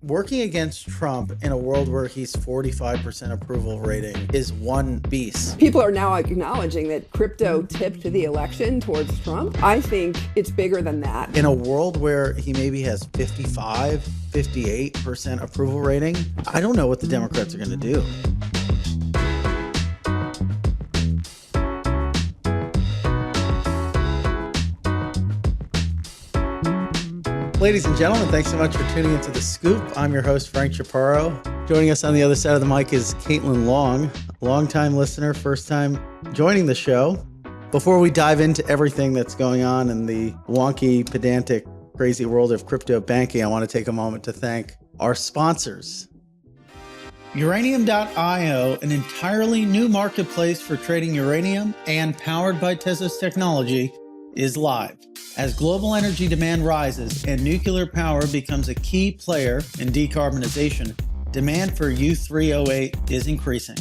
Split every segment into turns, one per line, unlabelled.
working against Trump in a world where he's 45% approval rating is one beast.
People are now acknowledging that crypto tipped the election towards Trump. I think it's bigger than that.
In a world where he maybe has 55, 58% approval rating, I don't know what the Democrats are going to do. Ladies and gentlemen, thanks so much for tuning into The Scoop. I'm your host, Frank Chaparro. Joining us on the other side of the mic is Caitlin Long, longtime listener, first time joining the show. Before we dive into everything that's going on in the wonky, pedantic, crazy world of crypto banking, I want to take a moment to thank our sponsors. Uranium.io, an entirely new marketplace for trading uranium and powered by Tezos technology, is live. As global energy demand rises and nuclear power becomes a key player in decarbonization, demand for U3O8 is increasing.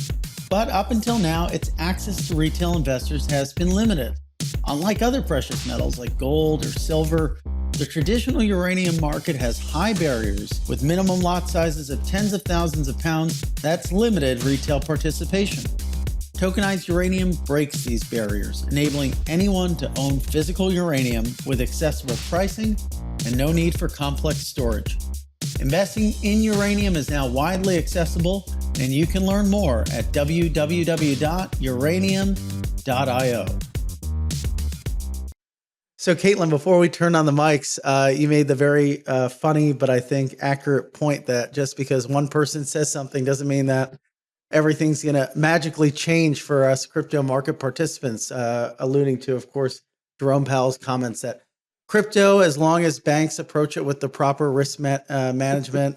But up until now, its access to retail investors has been limited. Unlike other precious metals like gold or silver, the traditional uranium market has high barriers with minimum lot sizes of tens of thousands of pounds that's limited retail participation. Tokenized uranium breaks these barriers, enabling anyone to own physical uranium with accessible pricing and no need for complex storage. Investing in uranium is now widely accessible, and you can learn more at www.uranium.io. So, Caitlin, before we turn on the mics, you made the very funny but I think accurate point that just because one person says something doesn't mean that everything's going to magically change for us crypto market participants, alluding to, of course, Jerome Powell's comments that crypto, as long as banks approach it with the proper risk management,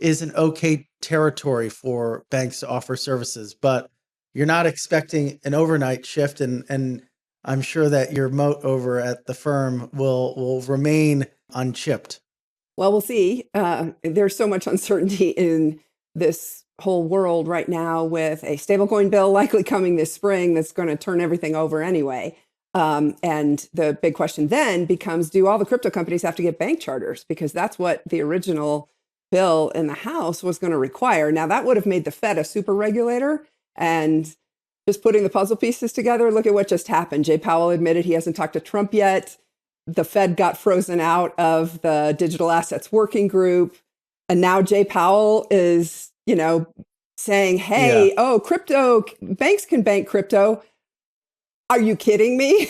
is an okay territory for banks to offer services. But you're not expecting an overnight shift, and I'm sure that your moat over at the firm will remain unchipped.
Well, we'll see. There's so much uncertainty in this whole world right now with a stablecoin bill likely coming this spring that's going to turn everything over anyway. And the big question then becomes, do all the crypto companies have to get bank charters? Because that's what the original bill in the House was going to require. Now, that would have made the Fed a super regulator. And just putting the puzzle pieces together, look at what just happened. Jay Powell admitted he hasn't talked to Trump yet. The Fed got frozen out of the digital assets working group. And now Jay Powell is saying, hey, crypto, banks can bank crypto. Are you kidding me?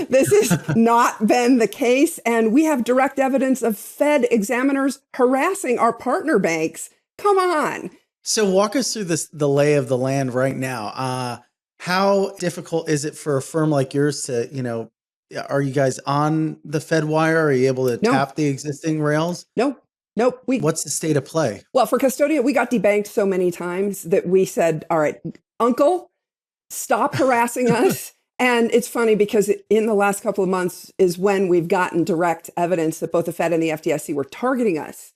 This has not been the case. And we have direct evidence of Fed examiners harassing our partner banks. Come on.
So walk us through the lay of the land right now. How difficult is it for a firm like yours to, are you guys on the FEDWIRE? Are you able to tap the existing rails?
Nope.
What's the state of play?
Well, for Custodia, we got debanked so many times that we said, all right, uncle, stop harassing us. And it's funny because in the last couple of months is when we've gotten direct evidence that both the Fed and the FDIC were targeting us.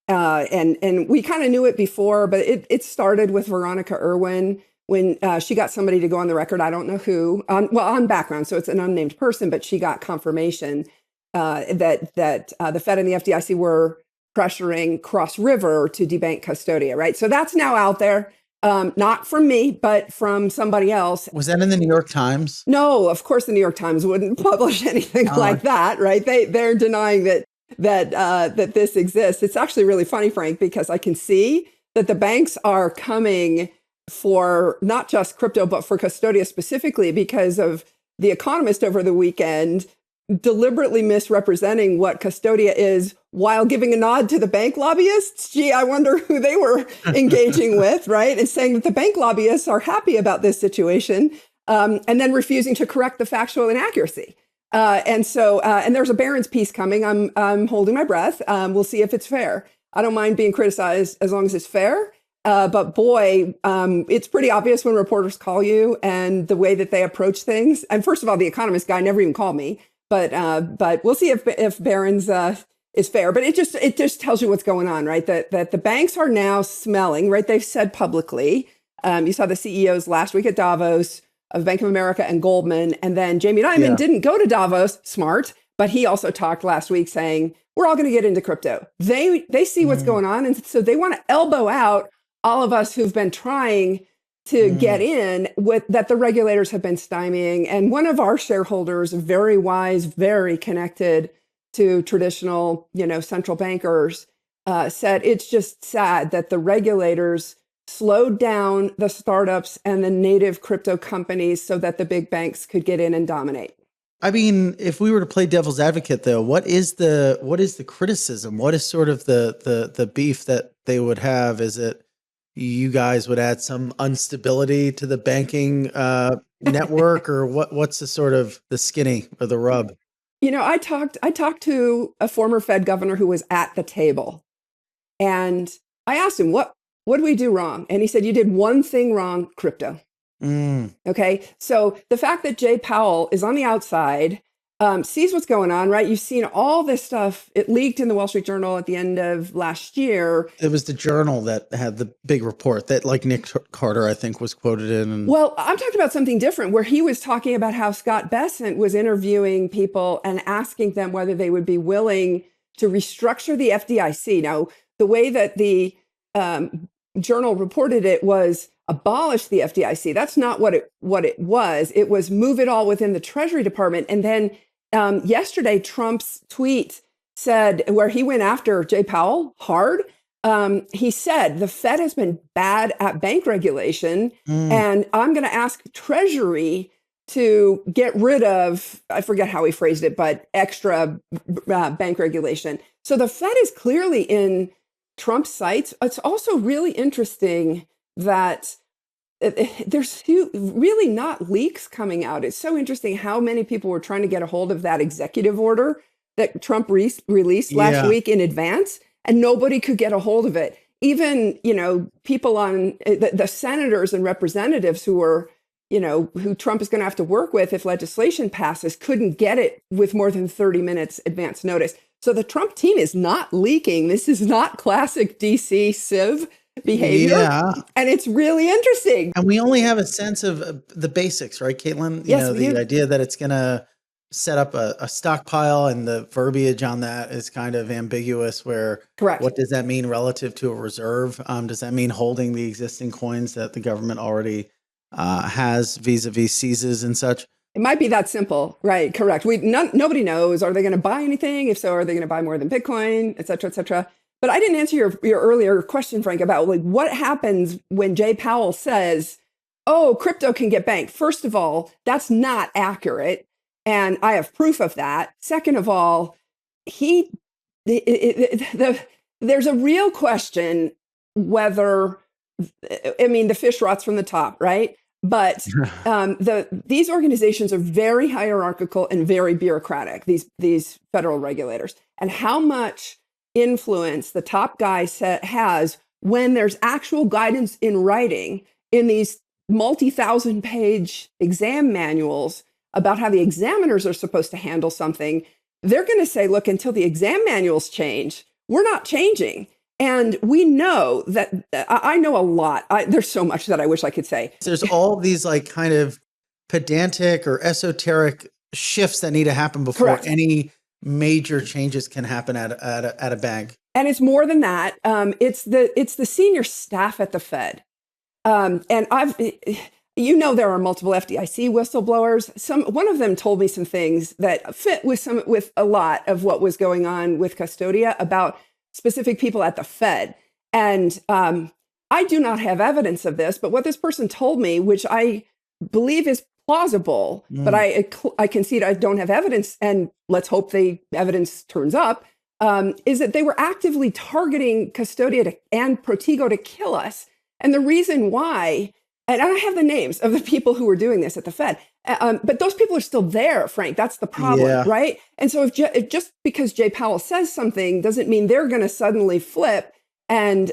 And we kind of knew it before, but it started with Veronica Irwin when she got somebody to go on the record. I don't know who, on background. So it's an unnamed person, but she got confirmation that the Fed and the FDIC were pressuring Cross River to debank Custodia, right? So that's now out there, not from me, but from somebody else.
Was that in the New York Times?
No, of course the New York Times wouldn't publish anything like that, right? They're denying that this exists. It's actually really funny, Frank, because I can see that the banks are coming for not just crypto, but for Custodia specifically because of The Economist over the weekend deliberately misrepresenting what Custodia is while giving a nod to the bank lobbyists. Gee, I wonder who they were engaging with, right? And saying that the bank lobbyists are happy about this situation and then refusing to correct the factual inaccuracy. And there's a Barron's piece coming. I'm holding my breath. We'll see if it's fair. I don't mind being criticized as long as it's fair. But boy, it's pretty obvious when reporters call you and the way that they approach things. And first of all, the Economist guy never even called me. But we'll see if Barron's is fair. But it just tells you what's going on, right? That the banks are now smelling, right? They've said publicly. You saw the CEOs last week at Davos of Bank of America and Goldman, and then Jamie Dimon didn't go to Davos, smart, but he also talked last week saying we're all going to get into crypto. They see what's going on, and so they want to elbow out all of us who've been trying to get in with that the regulators have been stymieing. And one of our shareholders, very wise, very connected to traditional, central bankers, said it's just sad that the regulators slowed down the startups and the native crypto companies so that the big banks could get in and dominate.
I mean, if we were to play devil's advocate, though, what is the criticism? What is sort of the beef that they would have? Is it you guys would add some instability to the banking network, or what's the sort of the skinny or the rub?
I talked to a former Fed governor who was at the table, and I asked him, what did we do wrong? And he said, you did one thing wrong, crypto. Okay. So the fact that Jay Powell is on the outside, sees what's going on, right? You've seen all this stuff. It leaked in the Wall Street Journal at the end of last year.
It was the Journal that had the big report that like Nick Carter, I think, was quoted in.
Well, I'm talking about something different where he was talking about how Scott Bessent was interviewing people and asking them whether they would be willing to restructure the FDIC. Now, the way that the Journal reported it was abolish the FDIC. That's not what it was. It was move it all within the Treasury Department. And then yesterday, Trump's tweet said, where he went after Jay Powell hard, he said, the Fed has been bad at bank regulation, and I'm going to ask Treasury to get rid of, I forget how he phrased it, but extra bank regulation. So the Fed is clearly in Trump's sights. It's also really interesting that there's really not leaks coming out. It's so interesting how many people were trying to get a hold of that executive order that Trump released last week in advance, and nobody could get a hold of it. Even, people on the senators and representatives who Trump is going to have to work with if legislation passes, couldn't get it with more than 30 minutes advance notice. So the Trump team is not leaking. This is not classic DC civ behavior. Yeah. And it's really interesting.
And we only have a sense of the basics, right, Caitlin? The idea that it's going to set up a stockpile, and the verbiage on that is kind of ambiguous, where
correct.
What does that mean relative to a reserve? Does that mean holding the existing coins that the government already has vis-a-vis seizes and such?
It might be that simple, right? Correct. Nobody knows. Are they going to buy anything? If so, are they going to buy more than Bitcoin, et cetera, et cetera? But I didn't answer your earlier question, Frank, about what happens when Jay Powell says, oh, crypto can get banked. First of all, that's not accurate. And I have proof of that. Second of all, there's a real question whether, the fish rots from the top, right? But these organizations are very hierarchical and very bureaucratic, these federal regulators, and how much influence the top guy has when there's actual guidance in writing in these multi-thousand page exam manuals about how the examiners are supposed to handle something. They're going to say, look, until the exam manuals change, we're not changing. And we know that I know a lot. There's so much that I wish I could say.
There's all these like kind of pedantic or esoteric shifts that need to happen before
correct.
Any major changes can happen at a bank.
And it's more than that. It's the senior staff at the Fed. And there are multiple FDIC whistleblowers. One of them told me some things that fit with a lot of what was going on with Custodia about specific people at the Fed. And I do not have evidence of this, but what this person told me, which I believe is plausible, but I concede I don't have evidence, and let's hope the evidence turns up, is that they were actively targeting Custodia and Protego to kill us. And the reason why, and I have the names of the people who were doing this at the Fed, but those people are still there, Frank. That's the problem, right? And so if just because Jay Powell says something doesn't mean they're going to suddenly flip and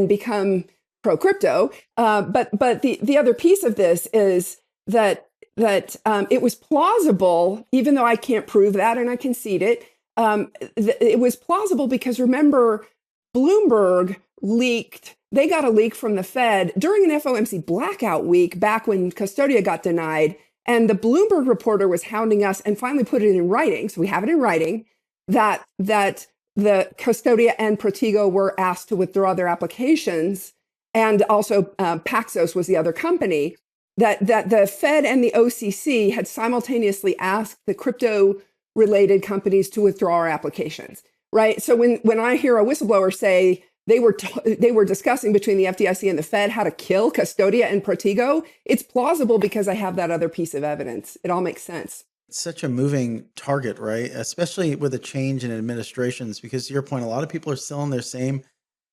become pro crypto. But the other piece of this is that it was plausible, even though I can't prove that and I concede it. It was plausible because remember, Bloomberg leaked. They got a leak from the Fed during an FOMC blackout week back when Custodia got denied. And the Bloomberg reporter was hounding us and finally put it in writing. So we have it in writing that the Custodia and Protego were asked to withdraw their applications, and also Paxos was the other company, that the Fed and the OCC had simultaneously asked the crypto-related companies to withdraw our applications, right? So when I hear a whistleblower say they were discussing between the FDIC and the Fed how to kill Custodia and Protego, it's plausible because I have that other piece of evidence. It all makes sense.
It's such a moving target, right? Especially with a change in administrations, because to your point, a lot of people are still in their same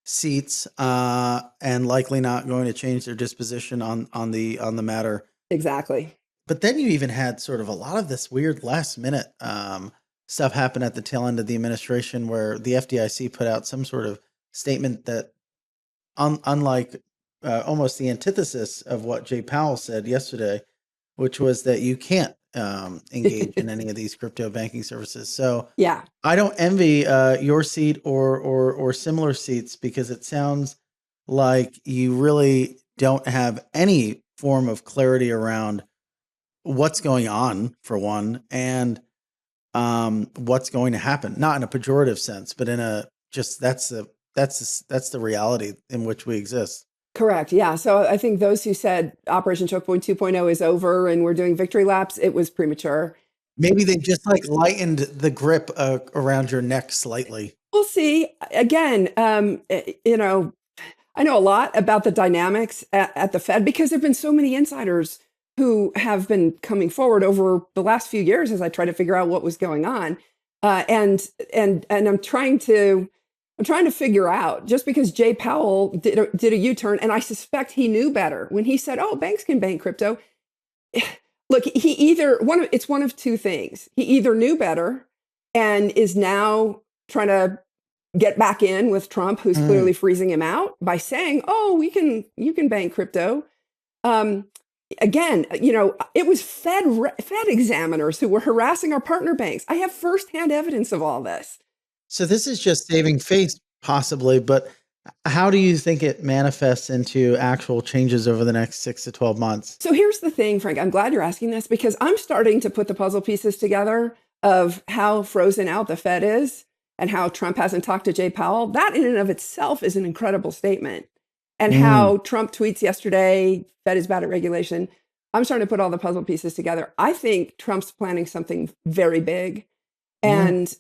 seats and likely not going to change their disposition on the matter.
Exactly.
But then you even had sort of a lot of this weird last minute stuff happen at the tail end of the administration, where the FDIC put out some sort of statement that, unlike almost the antithesis of what Jay Powell said yesterday, which was that you can't engage in any of these crypto banking services. So
yeah,
I don't envy your seat or similar seats, because it sounds like you really don't have any form of clarity around what's going on, for one, and what's going to happen. Not in a pejorative sense, but in a just that's the reality in which we exist.
correct. Yeah. So I think those who said Operation Choke Point 2.0 is over and we're doing victory laps, it was premature.
Maybe they just like lightened the grip around your neck slightly.
We'll see. Again, you know, I know a lot about the dynamics at the Fed because there've been so many insiders who have been coming forward over the last few years as I try to figure out what was going on, and I'm trying to figure out, just because Jay Powell did a U-turn, and I suspect he knew better when he said, "Oh, banks can bank crypto." Look, it's one of two things. He either knew better and is now trying to get back in with Trump, who's clearly freezing him out, by saying, "Oh, you can bank crypto." Again, you know, it was Fed examiners who were harassing our partner banks. I have firsthand evidence of all this.
So this is just saving face, possibly, but how do you think it manifests into actual changes over the next 6 to 12 months?
So here's the thing, Frank. I'm glad you're asking this, because I'm starting to put the puzzle pieces together of how frozen out the Fed is and how Trump hasn't talked to Jay Powell. That in and of itself is an incredible statement. And how Trump tweets yesterday, Fed is bad at regulation. I'm starting to put all the puzzle pieces together. I think Trump's planning something very big. And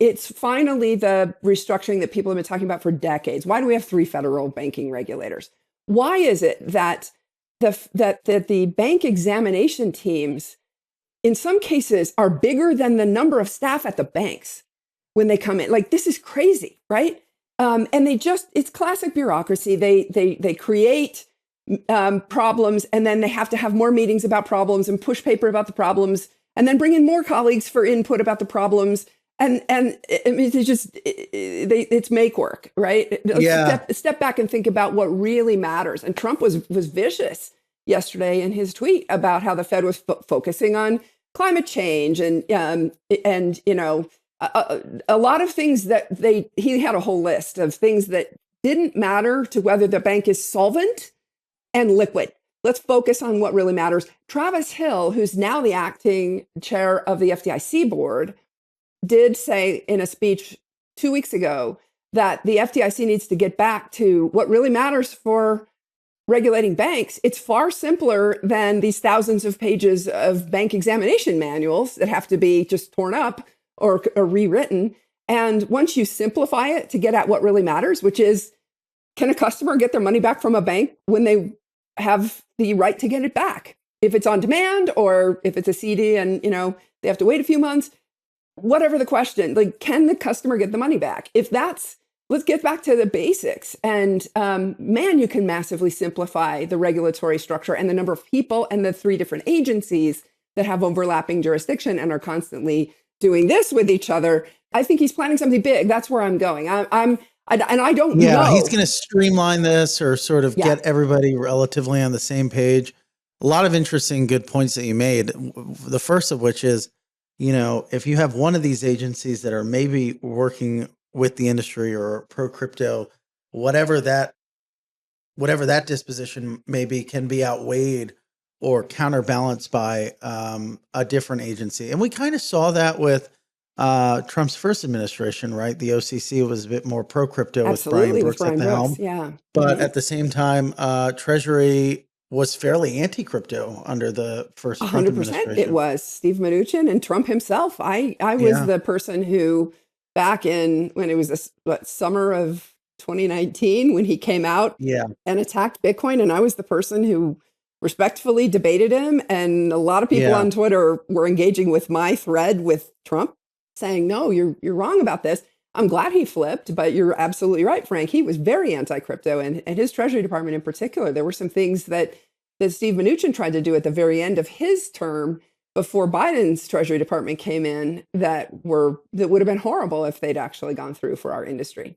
it's finally the restructuring that people have been talking about for decades. Why do we have 3 federal banking regulators? Why is it that the bank examination teams, in some cases, are bigger than the number of staff at the banks when they come in? Like, this is crazy, right? And it's classic bureaucracy. They create problems, and then they have to have more meetings about problems and push paper about the problems, and then bring in more colleagues for input about the problems. And I mean, it's make work, right?
Yeah.
Step back and think about what really matters. And Trump was vicious yesterday in his tweet about how the Fed was focusing on climate change and you know, a lot of things that he had a whole list of things that didn't matter to whether the bank is solvent and liquid. Let's focus on what really matters. Travis Hill, who's now the acting chair of the FDIC board, did say in a speech 2 weeks ago that the FDIC needs to get back to what really matters for regulating banks. It's far simpler than these thousands of pages of bank examination manuals that have to be just torn up or rewritten. And once you simplify it to get at what really matters, which is, can a customer get their money back from a bank when they have the right to get it back? If it's on demand, or if it's a CD and, you know, they have to wait a few months, whatever the question, like, can the customer get the money back? If that's, let's get back to the basics. And man, you can massively simplify the regulatory structure and the number of people and the 3 different agencies that have overlapping jurisdiction and are constantly doing this with each other. I think he's planning something big. That's where I'm going. I don't know.
Yeah, he's going to streamline this, or sort of get everybody relatively on the same page. A lot of interesting, good points that you made. The first of which is, you know, if you have one of these agencies that are maybe working with the industry or pro crypto, whatever that disposition may be, can be outweighed or counterbalanced by a different agency. And we kind of saw that with Trump's first administration, right? The OCC was a bit more pro crypto with Brian
Absolutely, with
Brooks at
Brian
the
Brooks.
helm.
Yeah.
But at the same time, Treasury was fairly anti-crypto under the first Trump
100% it
administration.
was Steve Mnuchin and Trump himself. I was
Yeah.
the person who, back in when it was summer of 2019, when he came out
Yeah.
and attacked Bitcoin, and I was the person who respectfully debated him. And a lot of people
Yeah.
on Twitter were engaging with my thread with Trump, saying, "No, you're wrong about this." I'm glad he flipped, but you're absolutely right, Frank. He was very anti-crypto, and his Treasury Department in particular. There were some things that Steve Mnuchin tried to do at the very end of his term before Biden's Treasury Department came in that would have been horrible if they'd actually gone through for our industry.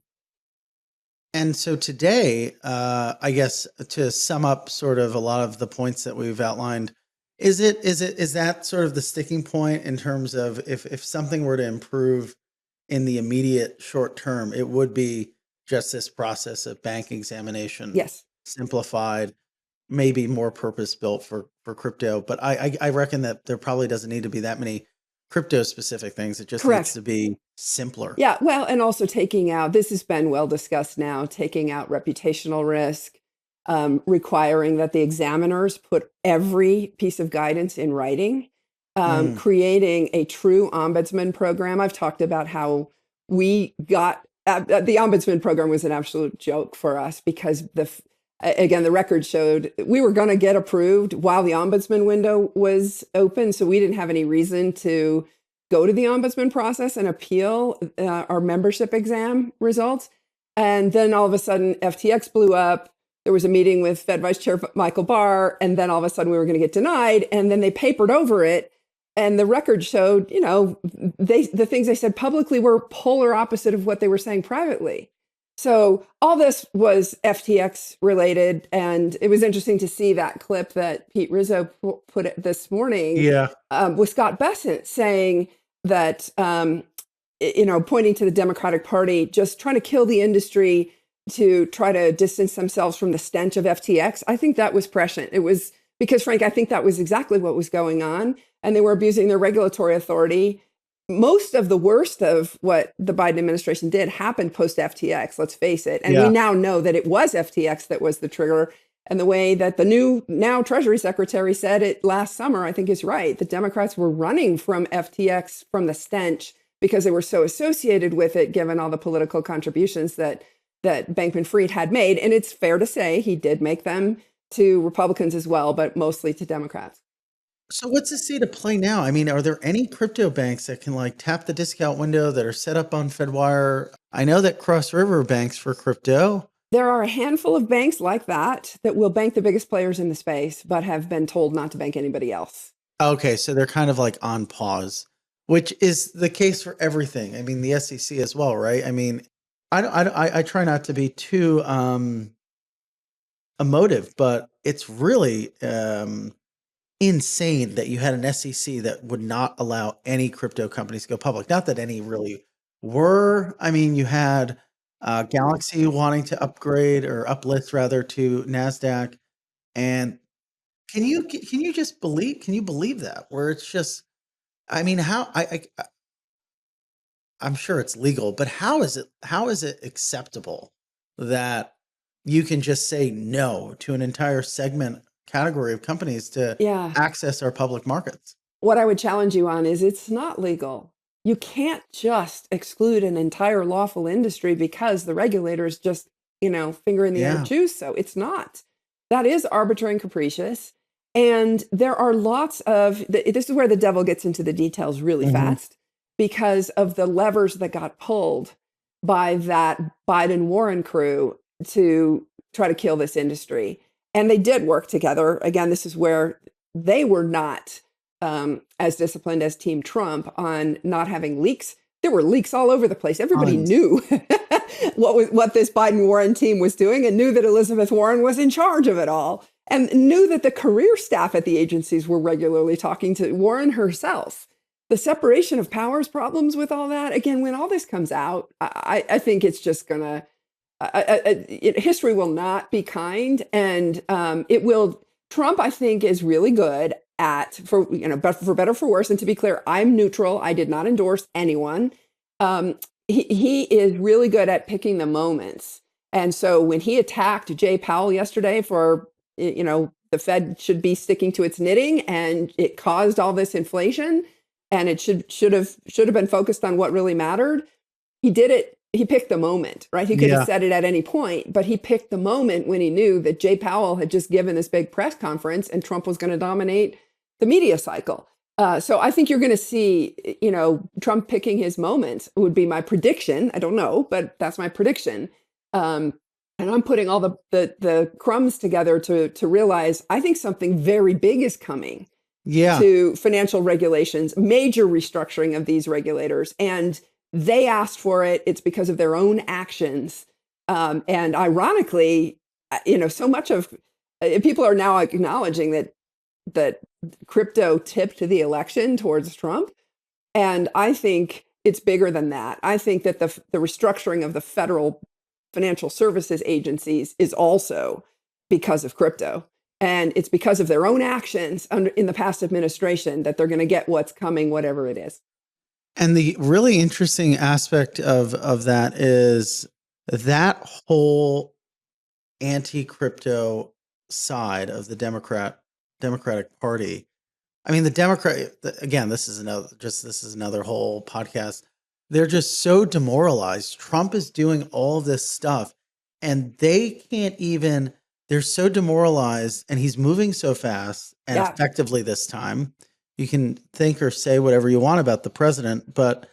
And so today, I guess to sum up sort of a lot of the points that we've outlined, is that sort of the sticking point in terms of if something were to improve in the immediate short term, it would be just this process of bank examination,
Yes.
simplified, maybe more purpose built for crypto. But I reckon that there probably doesn't need to be that many crypto specific things. It just needs
Correct.
to be simpler.
Yeah, well, and also taking out, this has been well discussed now, taking out reputational risk, requiring that the examiners put every piece of guidance in writing, creating a true ombudsman program. I've talked about how we got, the ombudsman program was an absolute joke for us because again, the record showed we were going to get approved while the ombudsman window was open. So we didn't have any reason to go to the ombudsman process and appeal our membership exam results. And then all of a sudden, FTX blew up. There was a meeting with Fed Vice Chair Michael Barr, and then all of a sudden we were going to get denied. And then they papered over it. And the record showed, the things they said publicly were polar opposite of what they were saying privately. So all this was FTX related. And it was interesting to see that clip that Pete Rizzo put this morning with Scott Bessent saying that, pointing to the Democratic Party, just trying to kill the industry to try to distance themselves from the stench of FTX. I think that was prescient. It was because, Frank, I think that was exactly what was going on. And they were abusing their regulatory authority. Most of the worst of what the Biden administration did happened post FTX, let's face it. And we now know that it was FTX that was the trigger. And the way that the new now Treasury Secretary said it last summer, I think is right. The Democrats were running from FTX, from the stench, because they were so associated with it, given all the political contributions that Bankman-Fried had made. And it's fair to say he did make them to Republicans as well, but mostly to Democrats.
So what's the state of play now? I mean, are there any crypto banks that can tap the discount window that are set up on FedWire? I know that Cross River banks for crypto.
There are a handful of banks like that will bank the biggest players in the space, but have been told not to bank anybody else.
Okay, so they're kind of on pause, which is the case for everything. I mean, the SEC as well, right? I mean, I try not to be too emotive, but it's really insane that you had an SEC that would not allow any crypto companies to go public. Not that any really were. I mean, you had Galaxy wanting to upgrade or uplist rather to NASDAQ. And can you just believe? Can you believe that? Where it's just, I mean, how I'm sure it's legal, but how is it acceptable that you can just say no to an entire category of companies to access our public markets?
What I would challenge you on is it's not legal. You can't just exclude an entire lawful industry because the regulators just, finger in the air choose so. It's not. That is arbitrary and capricious. And there are lots of, this is where the devil gets into the details really fast, because of the levers that got pulled by that Biden-Warren crew to try to kill this industry. And they did work together. Again, this is where they were not as disciplined as Team Trump on not having leaks. There were leaks all over the place. Everybody knew what this Biden-Warren team was doing and knew that Elizabeth Warren was in charge of it all and knew that the career staff at the agencies were regularly talking to Warren herself. The separation of powers problems with all that, again, when all this comes out, I think it's just going to, history will not be kind, and it will. Trump, I think, is really good but for better or for worse. And to be clear, I'm neutral. I did not endorse anyone. He is really good at picking the moments. And so when he attacked Jay Powell yesterday for, the Fed should be sticking to its knitting, and it caused all this inflation, and it should have been focused on what really mattered. He did it. He picked the moment, right? He could have said it at any point, but he picked the moment when he knew that Jay Powell had just given this big press conference and Trump was going to dominate the media cycle. So I think you're going to see, Trump picking his moments would be my prediction. I don't know, but that's my prediction. And I'm putting all the crumbs together to realize I think something very big is coming to financial regulations, major restructuring of these regulators. And they asked for it. It's because of their own actions. And ironically, so much of people are now acknowledging that crypto tipped the election towards Trump. And I think it's bigger than that. I think that the restructuring of the federal financial services agencies is also because of crypto. And it's because of their own actions in the past administration that they're going to get what's coming, whatever it is.
And the really interesting aspect of that is that whole anti-crypto side of the Democratic Party. I mean, again, this is another whole podcast. They're just so demoralized. Trump is doing all this stuff and they're so demoralized, and he's moving so fast and effectively this time. You can think or say whatever you want about the president, but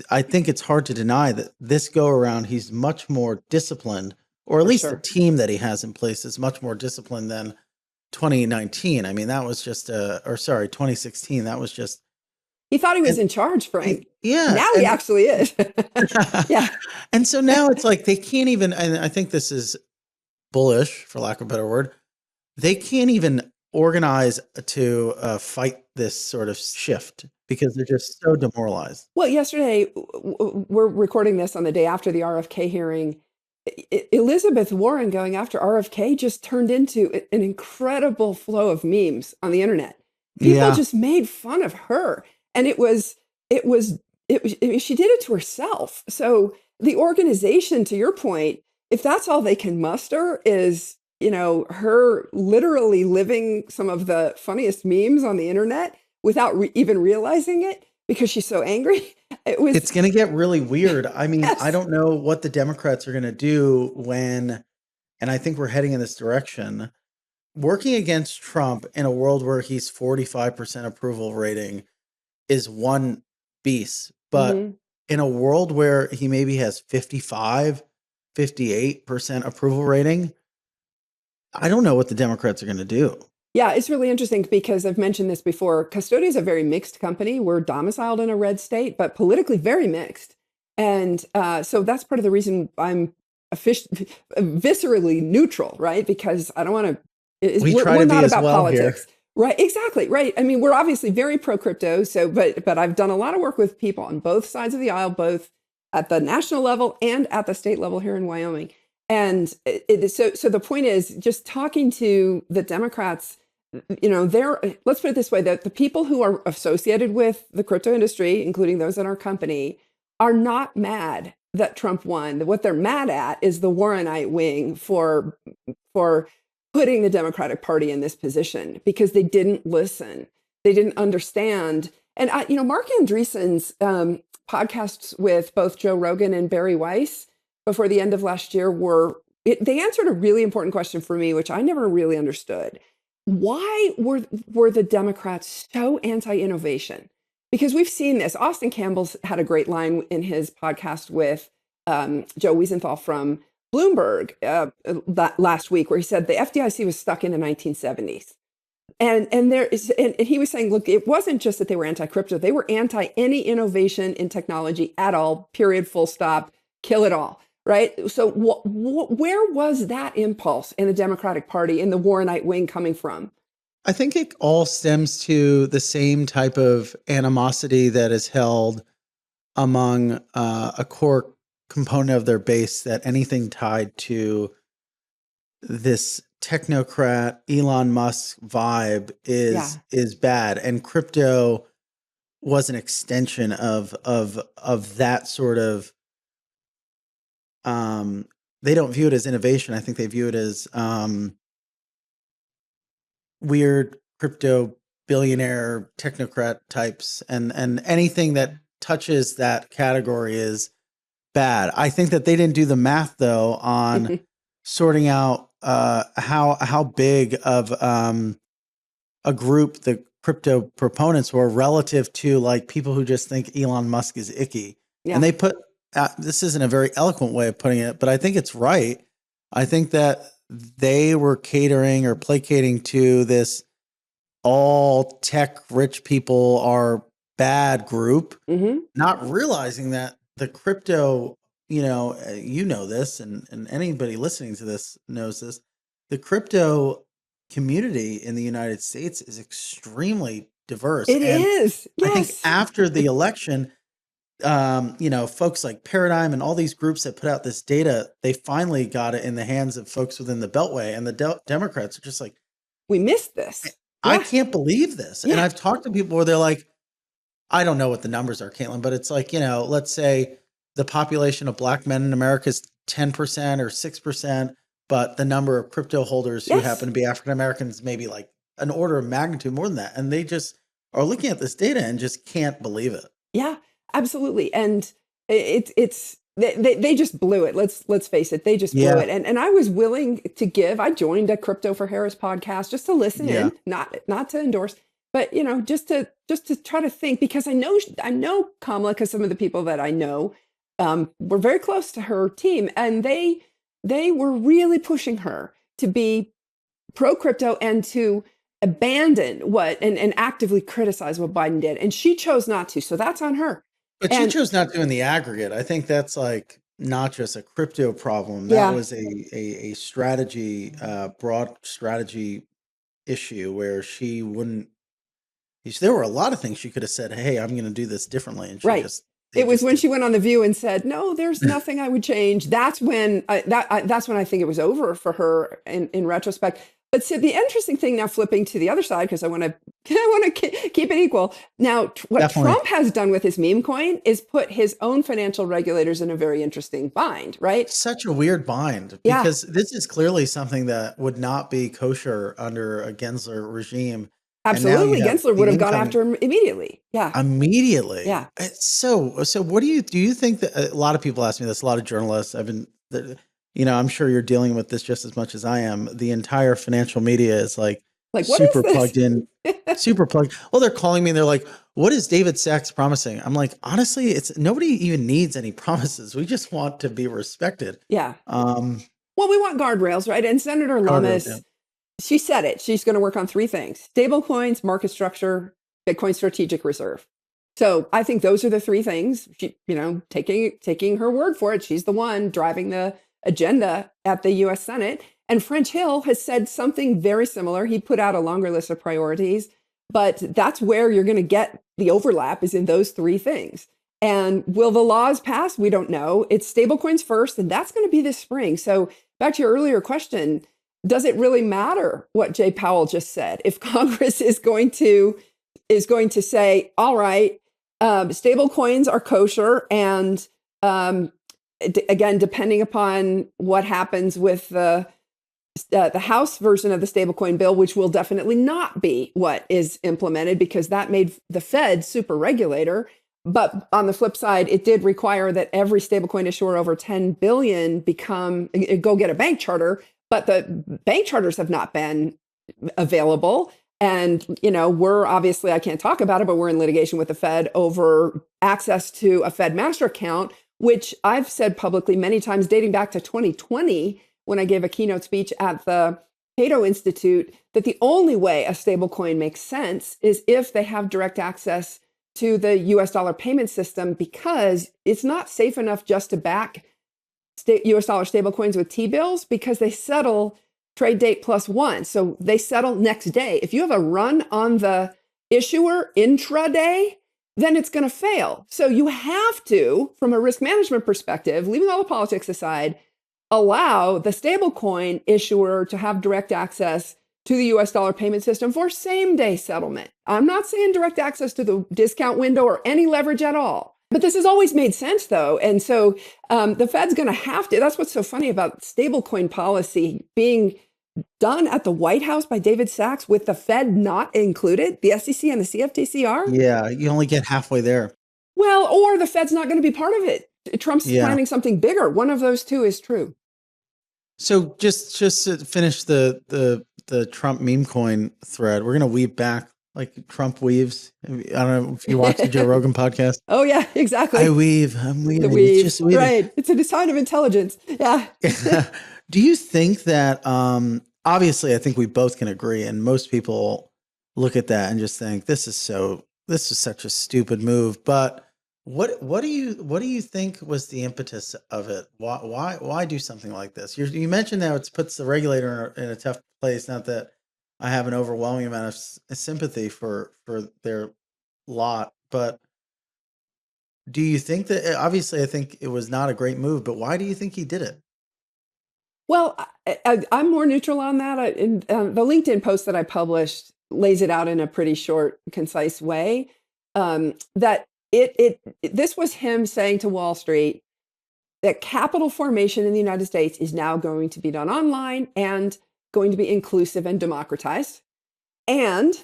I think it's hard to deny that this go around, he's much more disciplined, or at least the team that he has in place is much more disciplined than 2019. I mean, that was just 2016. That was just.
He thought he was in charge, Frank.
Yeah.
Now he actually is. Yeah.
And so now it's like they can't even, and I think this is bullish, for lack of a better word, they can't even organize to fight this sort of shift because they're just so demoralized.
Well, yesterday, we're recording this on the day after the RFK hearing. Elizabeth Warren going after RFK just turned into an incredible flow of memes on the internet. People just made fun of her. And she did it to herself. So the organization, to your point, if that's all they can muster is, her literally living some of the funniest memes on the internet without even realizing it because she's so angry. It's
going to get really weird. I mean, I don't know what the Democrats are going to do and I think we're heading in this direction, working against Trump in a world where he's 45% approval rating is one beast, but in a world where he maybe has 58% approval rating, I don't know what the Democrats are going to do.
Yeah, it's really interesting because I've mentioned this before. Custodia is a very mixed company. We're domiciled in a red state, but politically very mixed. And so that's part of the reason I'm viscerally neutral, right? Because I don't want to, we're not about politics. Here. Right, exactly, right. I mean, we're obviously very pro-crypto, but I've done a lot of work with people on both sides of the aisle, both at the national level and at the state level here in Wyoming. And so the point is just talking to the Democrats, let's put it this way, that the people who are associated with the crypto industry, including those in our company, are not mad that Trump won. What they're mad at is the Warrenite wing for putting the Democratic Party in this position because they didn't listen. They didn't understand. And, Mark Andreessen's podcasts with both Joe Rogan and Barry Weiss before the end of last year they answered a really important question for me, which I never really understood. Why were the Democrats so anti-innovation? Because we've seen this. Austin Campbell's had a great line in his podcast with Joe Wiesenthal from Bloomberg last week, where he said the FDIC was stuck in the 1970s. And he was saying, look, it wasn't just that they were anti-crypto, they were anti any innovation in technology at all, period, full stop, kill it all, right? So where was that impulse in the Democratic Party, in the Warrenite wing coming from?
I think it all stems to the same type of animosity that is held among a core component of their base, that anything tied to this technocrat Elon Musk vibe
Yeah.
is bad, and crypto was an extension of that sort of. They don't view it as innovation. I think they view it as weird crypto billionaire technocrat types, and anything that touches that category is bad. I think that they didn't do the math though on sorting out how big of a group the crypto proponents were relative to like people who just think Elon Musk is icky.
Yeah.
And they put this isn't a very eloquent way of putting it, but I think it's right. I think that they were catering or placating to this all tech rich people are bad group, not realizing that the crypto, you know this, and anybody listening to this knows this, the crypto community in the United States is extremely diverse.
It
And
is.
I think
Yes.
after the election, folks like Paradigm and all these groups that put out this data, they finally got it in the hands of folks within the Beltway, and the Democrats are just like,
We missed this.
I
Yeah.
can't believe this. And
Yeah.
I've talked to people where they're like, I don't know what the numbers are, Caitlin, but it's like, let's say the population of black men in America is 10% or 6%, but the number of crypto holders who
Yes.
happen to be African Americans maybe like an order of magnitude more than that. And they just are looking at this data and just can't believe it.
Yeah, absolutely. And they just blew it. Let's face it. They just blew
Yeah.
it. And I was willing to give. I joined a Crypto for Harris podcast just to listen
Yeah.
in, not to endorse, but just to try to think, because I know Kamala, because some of the people that I know were very close to her team, and they were really pushing her to be pro crypto and to abandon and actively criticize what Biden did. And she chose not to. So that's on her.
But
And-
she chose not to in the aggregate. I think that's like not just a crypto problem. That
Yeah.
was a strategy, broad strategy issue where she wouldn't. There were a lot of things she could have said, "Hey, I'm going to do this differently," and she
Right.
just.
It was when she went on The View and said, "No, there's nothing I would change." That's when that's when I think it was over for her in retrospect. But so the interesting thing now, flipping to the other side, because I want to keep it equal. Now, what
Definitely.
Trump has done with his meme coin is put his own financial regulators in a very interesting bind, right?
Such a weird bind,
Yeah.
because this is clearly something that would not be kosher under a Gensler regime.
Absolutely,
And now you have
Gensler would
the
have gone
incoming-
after him immediately. Yeah.
Immediately.
Yeah.
It's so what do you think that a lot of people ask me this, a lot of journalists, I'm sure you're dealing with this just as much as I am. The entire financial media is like
What
super
is this?
plugged in, super plugged. Well, they're calling me and they're like, what is David Sachs promising? I'm like, honestly, it's nobody even needs any promises. We just want to be respected.
Yeah.
Well,
we want guardrails, right? And Senator Lummis,
yeah.
She said it. She's going to work on three things: stable coins, market structure, Bitcoin strategic reserve. So I think those are the three things. She, taking her word for it, she's the one driving the agenda at the US Senate. And French Hill has said something very similar. He put out a longer list of priorities, but that's where you're going to get the overlap, is in those three things. And will the laws pass? We don't know. It's stablecoins first, and that's going to be this spring. So back to your earlier question, does it really matter what Jay Powell just said? If Congress is going to say, all right, stable coins are kosher, and again, depending upon what happens with the House version of the stablecoin bill, which will definitely not be what is implemented, because that made the Fed super regulator. But on the flip side, it did require that every stablecoin issuer over 10 billion go get a bank charter. But the bank charters have not been available. And, we're obviously, I can't talk about it, but we're in litigation with the Fed over access to a Fed master account, which I've said publicly many times, dating back to 2020, when I gave a keynote speech at the Cato Institute, that the only way a stablecoin makes sense is if they have direct access to the US dollar payment system, because it's not safe enough just to back US dollar stablecoins with T-bills, because they settle trade date +1. So they settle next day. If you have a run on the issuer intraday, then it's going to fail. So you have to, from a risk management perspective, leaving all the politics aside, allow the stablecoin issuer to have direct access to the US dollar payment system for same-day settlement. I'm not saying direct access to the discount window or any leverage at all. But this has always made sense, though. And so the Fed's going to have to. That's what's so funny about stablecoin policy being done at the White House by David Sachs with the Fed not included. The SEC and the CFTC are.
Yeah, you only get halfway there.
Well, or the Fed's not going to be part of it. Trump's planning something bigger. One of those two is true.
So just to finish the Trump meme coin thread, we're going to weave back like Trump weaves. I don't know if you watch the Joe Rogan podcast.
Oh, yeah, exactly.
I'm weaving.
The weave.
It's just weaving.
Right. It's a sign of intelligence. Yeah.
Do you think that, obviously, I think we both can agree, and most people look at that and just think this is such a stupid move. But what do you think was the impetus of it? Why do something like this? You mentioned how it puts the regulator in a tough place. Not that I have an overwhelming amount of sympathy for their lot, but do you think that, obviously I think it was not a great move, but why do you think he did it?
Well, I'm more neutral on that. The LinkedIn post that I published lays it out in a pretty short, concise way. That this was him saying to Wall Street that capital formation in the United States is now going to be done online and going to be inclusive and democratized. And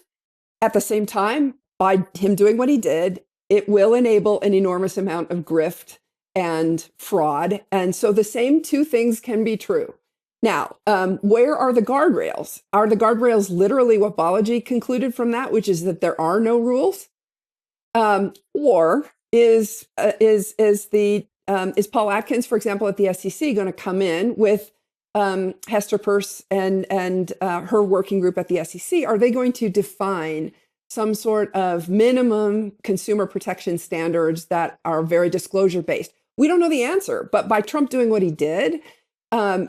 at the same time, by him doing what he did, it will enable an enormous amount of grift and fraud. And so the same two things can be true. Now, where are the guardrails? Are the guardrails literally what Balaji concluded from that, which is that there are no rules? Or is Paul Atkins, for example, at the SEC, going to come in with Hester Peirce and her working group at the SEC? Are they going to define some sort of minimum consumer protection standards that are very disclosure based? We don't know the answer, but by Trump doing what he did,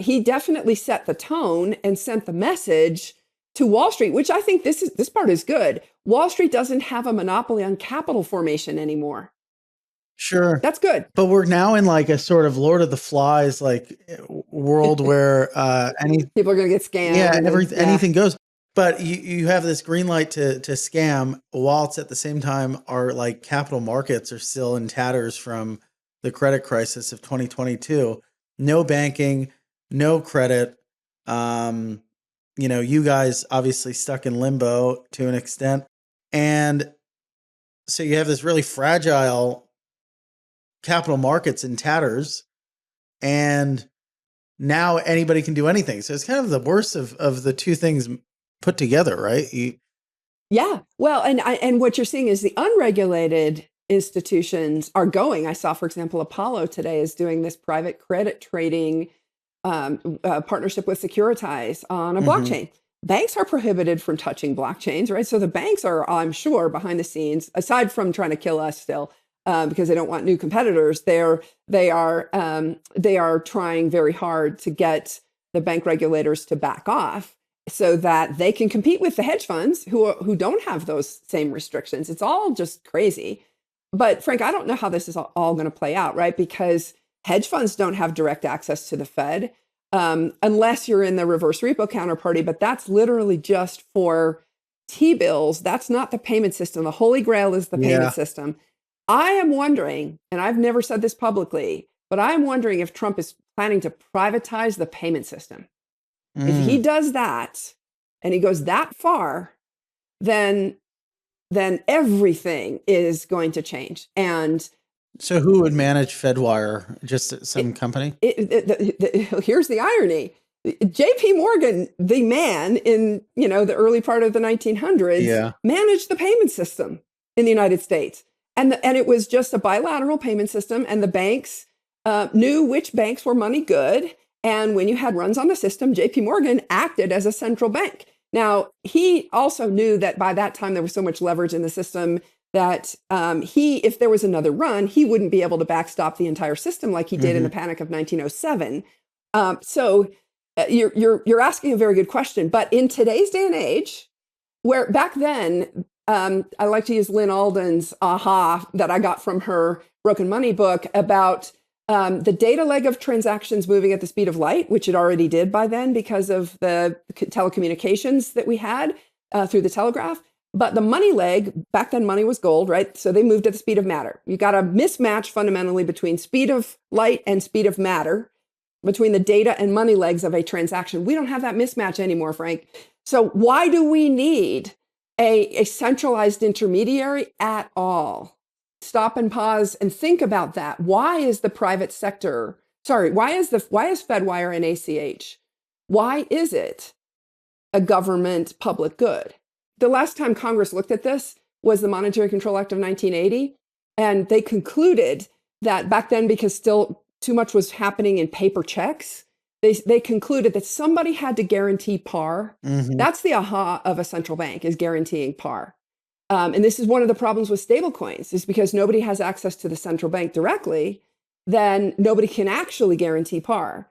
he definitely set the tone and sent the message to Wall Street, which I think this part is good. Wall Street doesn't have a monopoly on capital formation anymore.
Sure.
That's good.
But we're now in like a sort of Lord of the Flies like world where
people are going to get scammed.
Yeah, anything goes. But you have this green light to scam, while it's at the same time our like capital markets are still in tatters from the credit crisis of 2022. No banking, no credit. You guys obviously stuck in limbo to an extent. And so you have this really fragile capital markets in tatters, and now anybody can do anything. So it's kind of the worst of the two things put together, right?
Yeah. Well, and what you're seeing is the unregulated institutions are going. I saw, for example, Apollo today is doing this private credit trading partnership with Securitize on a blockchain. Banks are prohibited from touching blockchains, right? So the banks are, I'm sure, behind the scenes, aside from trying to kill us still, because they don't want new competitors. They are trying very hard to get the bank regulators to back off so that they can compete with the hedge funds who don't have those same restrictions. It's all just crazy. But Frank, I don't know how this is all going to play out, right? Because hedge funds don't have direct access to the Fed unless you're in the reverse repo counterparty. But that's literally just for T-bills. That's not the payment system. The Holy Grail is the payment system. I am wondering, and I've never said this publicly, but I am wondering if Trump is planning to privatize the payment system. If he does that and he goes that far, then everything is going to change. And
so who would manage FEDWIRE? Just some company?
Here's the irony. JP Morgan, the man in the early part of the 1900s, managed the payment system in the United States. And it was just a bilateral payment system, and the banks knew which banks were money good. And when you had runs on the system, JP Morgan acted as a central bank. Now, he also knew that by that time there was so much leverage in the system that if there was another run, he wouldn't be able to backstop the entire system like he did in the panic of 1907. So you're asking a very good question. But in today's day and age, where back then, I like to use Lynn Alden's aha that I got from her Broken Money book about The data leg of transactions moving at the speed of light, which it already did by then because of the telecommunications that we had through the telegraph. But the money leg, back then money was gold, right? So they moved at the speed of matter. You got a mismatch fundamentally between speed of light and speed of matter, between the data and money legs of a transaction. We don't have that mismatch anymore, Frank. So why do we need a centralized intermediary at all? Stop and pause and think about that. Why is the private sector, why is FedWire and ACH? Why is it a government public good? The last time Congress looked at this was the Monetary Control Act of 1980. And they concluded that back then, because still too much was happening in paper checks, they concluded that somebody had to guarantee par. Mm-hmm. That's the aha of a central bank, is guaranteeing par. And this is one of the problems with stablecoins, is because nobody has access to the central bank directly, then nobody can actually guarantee par.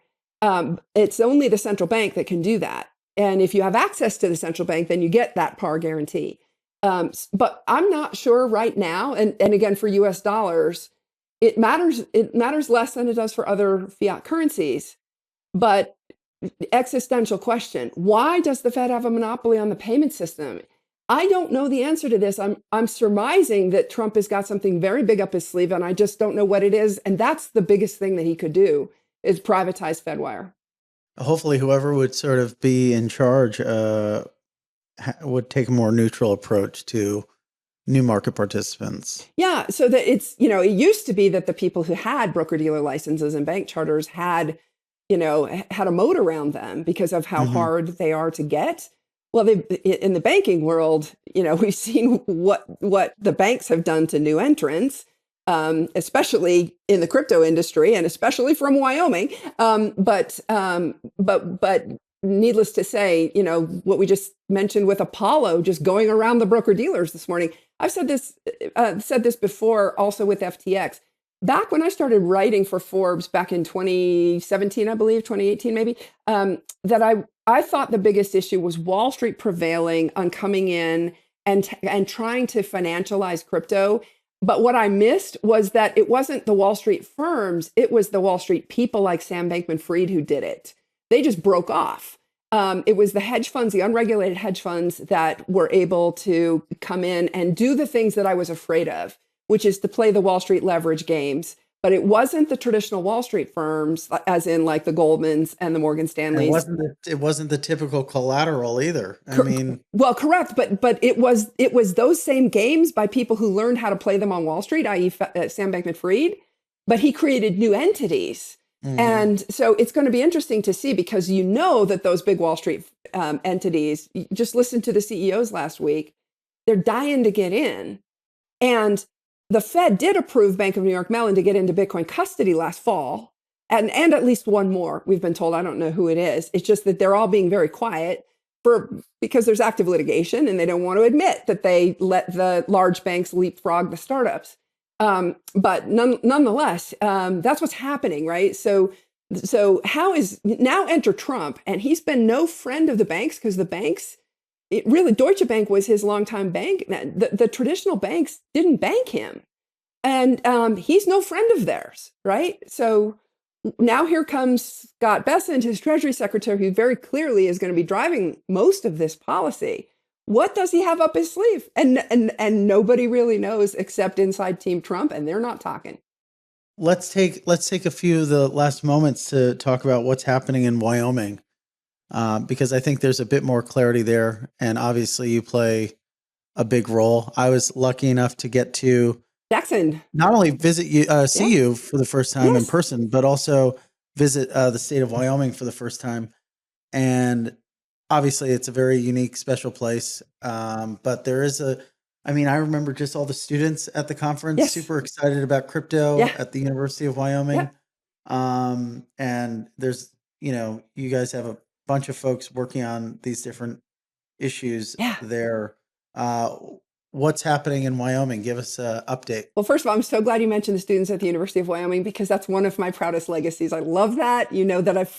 It's only the central bank that can do that. And if you have access to the central bank, then you get that par guarantee. But I'm not sure right now, and again, for US dollars, it matters less than it does for other fiat currencies. But existential question, why does the Fed have a monopoly on the payment system? I don't know the answer to this. I'm surmising that Trump has got something very big up his sleeve, and I just don't know what it is. And that's the biggest thing that he could do, is privatize FedWire.
Hopefully, whoever would sort of be in charge would take a more neutral approach to new market participants.
Yeah, so that it's, it used to be that the people who had broker-dealer licenses and bank charters had a moat around them because of how hard they are to get. Well, in the banking world, we've seen what the banks have done to new entrants, especially in the crypto industry, and especially from Wyoming. But needless to say, what we just mentioned with Apollo just going around the broker dealers this morning. I've said this before, also with FTX. Back when I started writing for Forbes back in 2017, I believe, 2018 maybe, that I thought the biggest issue was Wall Street prevailing on coming in and trying to financialize crypto. But what I missed was that it wasn't the Wall Street firms, it was the Wall Street people like Sam Bankman-Fried who did it. They just broke off. It was the hedge funds, the unregulated hedge funds, that were able to come in and do the things that I was afraid of, which is to play the Wall Street leverage games. But it wasn't the traditional Wall Street firms, as in like the Goldmans and the Morgan Stanleys.
It wasn't the typical collateral either.
Well, correct, but it was those same games by people who learned how to play them on Wall Street, i.e., Sam Bankman-Fried. But he created new entities, and so it's going to be interesting to see, because that those big Wall Street entities. Just listen to the CEOs last week; they're dying to get in, and the Fed did approve Bank of New York Mellon to get into Bitcoin custody last fall, and at least one more, we've been told. I don't know who it is. It's just that they're all being very quiet because there's active litigation, and they don't want to admit that they let the large banks leapfrog the startups. But nonetheless, that's what's happening, right? So how is now enter Trump, and he's been no friend of the banks, because the banks, Deutsche Bank was his longtime bank. The traditional banks didn't bank him, and he's no friend of theirs, right? So now here comes Scott Bessent, his Treasury Secretary, who very clearly is going to be driving most of this policy. What does he have up his sleeve? And nobody really knows except inside Team Trump, and they're not talking.
Let's take a few of the last moments to talk about what's happening in Wyoming. Because I think there's a bit more clarity there. And obviously you play a big role. I was lucky enough to get to
Jackson,
not only visit you, see you for the first time in person, but also visit the state of Wyoming for the first time. And obviously it's a very unique, special place. But there is I remember just all the students at the conference, super excited about crypto at the University of Wyoming. And there's, you guys have a bunch of folks working on these different issues there. What's happening in Wyoming? Give us an update.
Well, first of all, I'm so glad you mentioned the students at the University of Wyoming, because that's one of my proudest legacies. I love that. That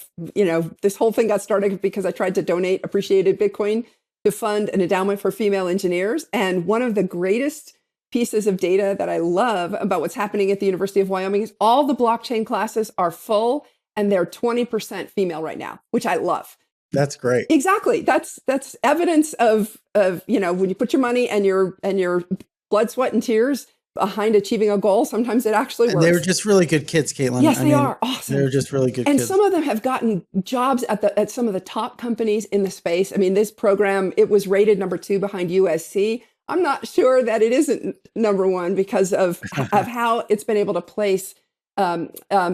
this whole thing got started because I tried to donate appreciated Bitcoin to fund an endowment for female engineers. And one of the greatest pieces of data that I love about what's happening at the University of Wyoming is all the blockchain classes are full and they're 20% female right now, which I love.
That's great.
Exactly. That's evidence of when you put your money and your blood, sweat, and tears behind achieving a goal, sometimes it actually works.
And they were just really good kids, Caitlin.
Yes, they are awesome.
They were just really good
and
kids.
And some of them have gotten jobs at some of the top companies in the space. I mean, this program, it was rated number 2 behind USC. I'm not sure that it isn't number 1 because of how it's been able to place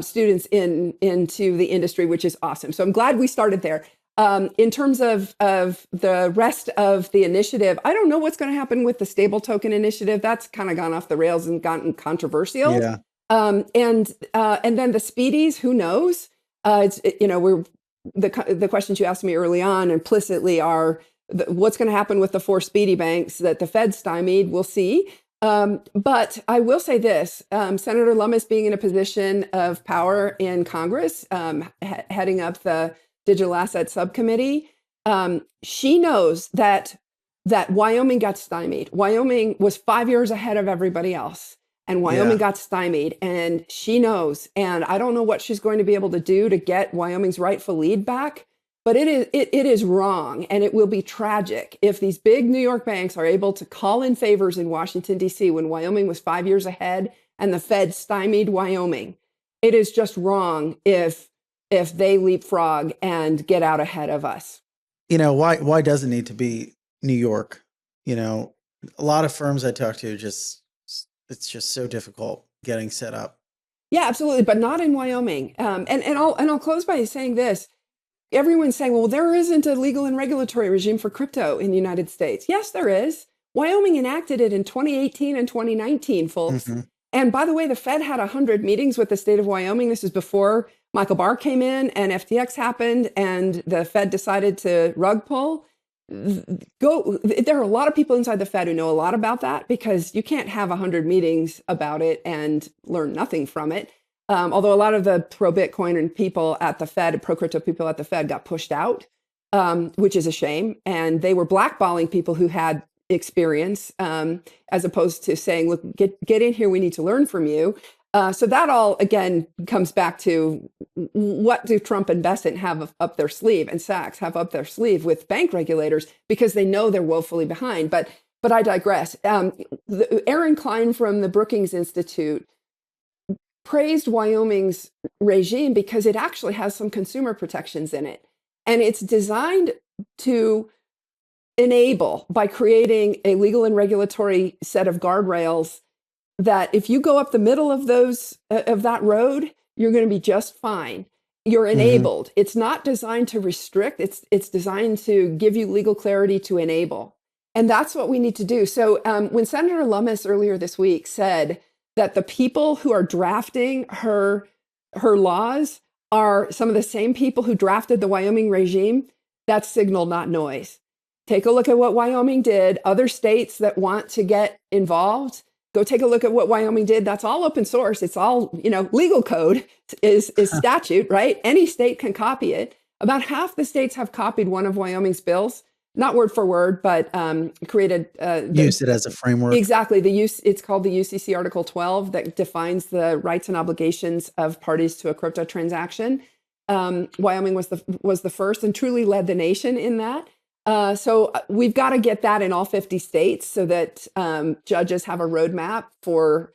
students into the industry, which is awesome. So I'm glad we started there. In terms of the rest of the initiative, I don't know what's going to happen with the stable token initiative. That's kind of gone off the rails and gotten controversial.
Yeah.
And then the speedies, who knows? The questions you asked me early on implicitly are what's going to happen with the 4 speedy banks that the Fed stymied. We'll see. But I will say this, Senator Lummis being in a position of power in Congress, heading up the Digital Asset Subcommittee, she knows that Wyoming got stymied. Wyoming was 5 years ahead of everybody else, and Wyoming got stymied, and she knows. And I don't know what she's going to be able to do to get Wyoming's rightful lead back, but it is wrong, and it will be tragic if these big New York banks are able to call in favors in Washington, D.C. when Wyoming was 5 years ahead and the Fed stymied Wyoming. It is just wrong if they leapfrog and get out ahead of us.
Why does it need to be New York? A lot of firms I talk to it's just so difficult getting set up.
Yeah, absolutely, but not in Wyoming. And I'll close by saying this. Everyone's saying, well, there isn't a legal and regulatory regime for crypto in the United States. Yes, there is. Wyoming enacted it in 2018 and 2019, folks. Mm-hmm. And by the way, the Fed had 100 meetings with the state of Wyoming. This is before Michael Barr came in and FTX happened and the Fed decided to rug pull. There are a lot of people inside the Fed who know a lot about that because you can't have 100 meetings about it and learn nothing from it. Although a lot of the pro-Bitcoin and people at the Fed, pro-crypto people at the Fed got pushed out, which is a shame. And they were blackballing people who had experience, as opposed to saying, look, get in here, we need to learn from you. So that all, again, comes back to what do Trump and Bessent have up their sleeve and Sachs have up their sleeve with bank regulators because they know they're woefully behind. But I digress. Aaron Klein from the Brookings Institute praised Wyoming's regime because it actually has some consumer protections in it. And it's designed to enable, by creating a legal and regulatory set of guardrails, that if you go up the middle of that road, you're going to be just fine. You're enabled. Mm-hmm. It's not designed to restrict. It's designed to give you legal clarity to enable. And that's what we need to do. So when Senator Lummis earlier this week said that the people who are drafting her laws are some of the same people who drafted the Wyoming regime, that's signal, not noise. Take a look at what Wyoming did. Other states that want to get involved, go take a look at what Wyoming did. That's all open source. It's all, legal code is statute, right? Any state can copy it. About half the states have copied one of Wyoming's bills. Not word for word, but created...
Used it as a framework.
Exactly. It's called the UCC Article 12 that defines the rights and obligations of parties to a crypto transaction. Wyoming was the first and truly led the nation in that. So we've got to get that in all 50 states so that judges have a roadmap for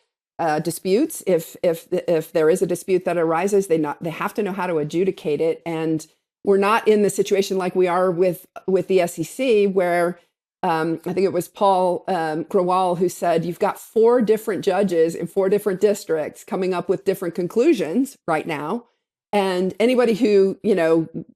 disputes. If there is a dispute that arises, they have to know how to adjudicate it. And we're not in the situation like we are with the SEC, where I think it was Paul Grewal who said, you've got 4 different judges in 4 different districts coming up with different conclusions right now. And anybody who,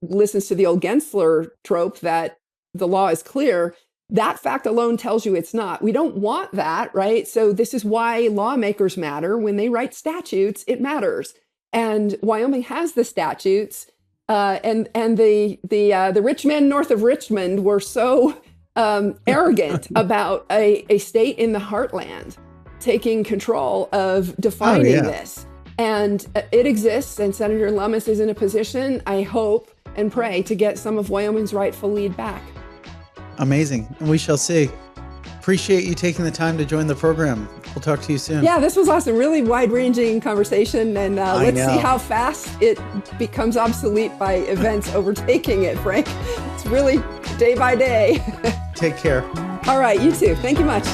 listens to the old Gensler trope that the law is clear, that fact alone tells you it's not. We don't want that, right? So this is why lawmakers matter. When they write statutes, it matters. And Wyoming has the statutes. And the rich men north of Richmond were so arrogant about a state in the heartland taking control of defining this. And it exists, and Senator Lummis is in a position, I hope and pray, to get some of Wyoming's rightful lead back.
Amazing. And we shall see. Appreciate you taking the time to join the program, We'll talk to you soon.
Yeah, this was awesome. Really wide-ranging conversation, and let's
know.
see how fast it becomes obsolete by events overtaking it, Frank. It's really day by day.
Take care.
All right, you too. Thank you much.